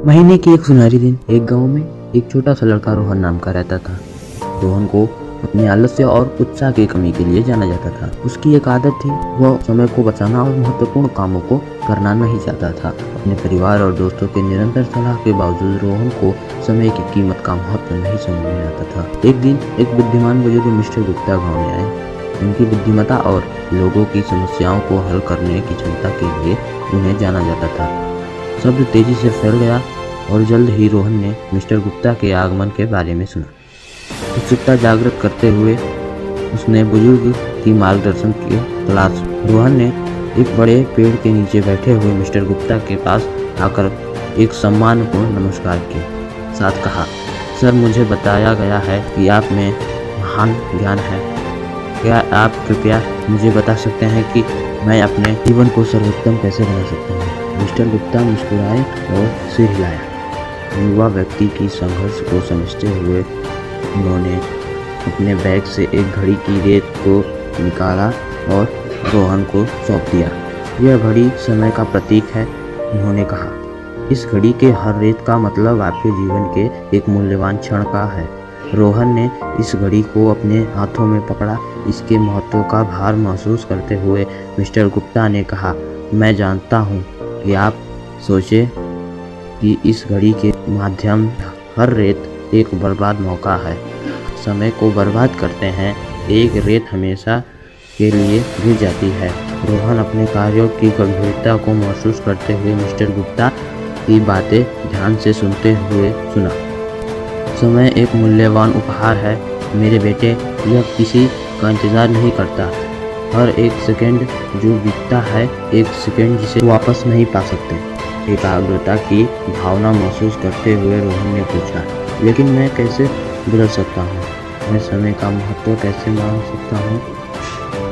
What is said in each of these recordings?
महीने की एक सुनहरी दिन एक गांव में एक छोटा सा लड़का रोहन नाम का रहता था। रोहन को अपने आलस्य और उत्साह की कमी के लिए जाना जाता था। उसकी एक आदत थी, वह समय को बचाना और महत्वपूर्ण कामों को करना नहीं चाहता था। अपने परिवार और दोस्तों के निरंतर सलाह के बावजूद रोहन को समय की कीमत का महत्व नहीं समझ में आता था। एक दिन एक बुद्धिमान बुजुर्ग मिस्टर गुप्ता गाँव में आए। उनकी बुद्धिमत्ता और लोगों की समस्याओं को हल करने की क्षमता के लिए उन्हें जाना जाता था। शब्द तेजी से फैल गया और जल्द ही रोहन ने मिस्टर गुप्ता के आगमन के बारे में सुना। उत्सुकता जागृत करते हुए उसने बुजुर्ग की मार्गदर्शन की तलाश। रोहन ने एक बड़े पेड़ के नीचे बैठे हुए मिस्टर गुप्ता के पास आकर एक सम्मानपूर्ण नमस्कार के साथ कहा, सर, मुझे बताया गया है कि आप में महान ज्ञान है। क्या आप कृपया मुझे बता सकते हैं कि मैं अपने जीवन को सर्वोत्तम कैसे बना सकता हूँ? मिस्टर गुप्ता मुस्कुराए और सिर हिलाया। युवा व्यक्ति की संघर्ष को समझते हुए उन्होंने अपने बैग से एक घड़ी की रेत को निकाला और रोहन को सौंप दिया। यह घड़ी समय का प्रतीक है, उन्होंने कहा। इस घड़ी के हर रेत का मतलब आपके जीवन के एक मूल्यवान क्षण का है। रोहन ने इस घड़ी को अपने हाथों में पकड़ा। इसके महत्व का भार महसूस करते हुए मिस्टर गुप्ता ने कहा, मैं जानता हूँ कि आप सोचे कि इस घड़ी के माध्यम हर रेत एक बर्बाद मौका है। समय को बर्बाद करते हैं, एक रेत हमेशा के लिए गिर जाती है। रोहन अपने कार्यों की गंभीरता को महसूस करते हुए मिस्टर गुप्ता की बातें ध्यान से सुनते हुए सुना। समय एक मूल्यवान उपहार है मेरे बेटे, यह किसी का इंतजार नहीं करता। हर एक सेकंड जो बीतता है, एक सेकंड जिसे वापस नहीं पा सकते। एकाग्रता की भावना महसूस करते हुए रोहन ने पूछा, लेकिन मैं कैसे बदल सकता हूँ? मैं समय का महत्व कैसे मान सकता हूँ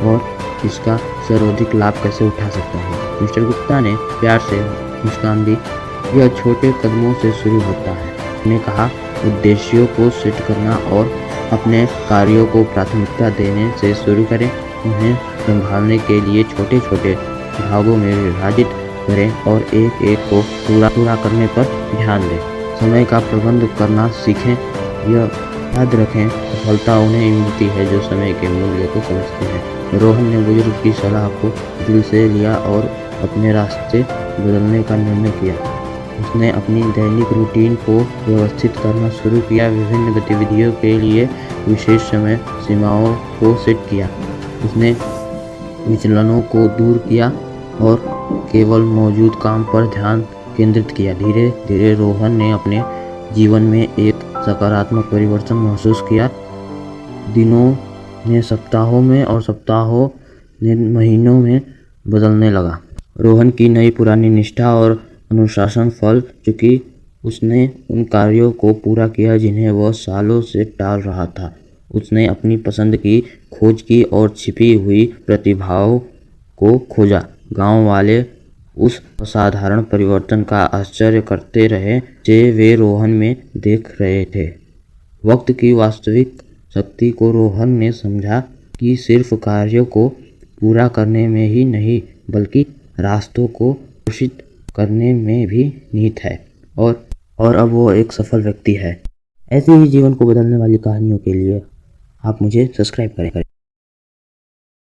और इसका सर्वाधिक लाभ कैसे उठा सकता हूँ? मिस्टर गुप्ता ने प्यार से मुस्कान दी। यह छोटे कदमों से शुरू होता है, उसने कहा। उद्देश्यों को सेट करना और अपने कार्यों को प्राथमिकता देने से शुरू करें। उन्हें संभालने के लिए छोटे छोटे भागों में विभाजित करें और एक एक को पूरा करने पर ध्यान दें। समय का प्रबंध करना सीखें। यह याद रखें, सफलता उन्हें मिलती है जो समय के मूल्य को समझते हैं। रोहन ने बुजुर्ग की सलाह को दिल से लिया और अपने रास्ते बदलने का निर्णय किया। उसने अपनी दैनिक रूटीन को व्यवस्थित करना शुरू किया, विभिन्न गतिविधियों के लिए विशेष समय सीमाओं को सेट किया। उसने विचलनों को दूर किया और केवल मौजूद काम पर ध्यान केंद्रित किया। धीरे धीरे रोहन ने अपने जीवन में एक सकारात्मक परिवर्तन महसूस किया। दिनों ने सप्ताहों में और सप्ताहों ने महीनों में बदलने लगा। रोहन की नई पुरानी निष्ठा और अनुशासन फल चुकी। उसने उन कार्यों को पूरा किया जिन्हें वह सालों से टाल रहा था। उसने अपनी पसंद की खोज की और छिपी हुई प्रतिभाओं को खोजा। गांव वाले उस असाधारण परिवर्तन का आश्चर्य करते रहे जो वे रोहन में देख रहे थे। वक्त की वास्तविक शक्ति को रोहन ने समझा कि सिर्फ कार्यों को पूरा करने में ही नहीं, बल्कि रास्तों को घोषित करने में भी निहित है। और अब वो एक सफल व्यक्ति है। ऐसे ही जीवन को बदलने वाली कहानियों के लिए आप मुझे सब्सक्राइब करें।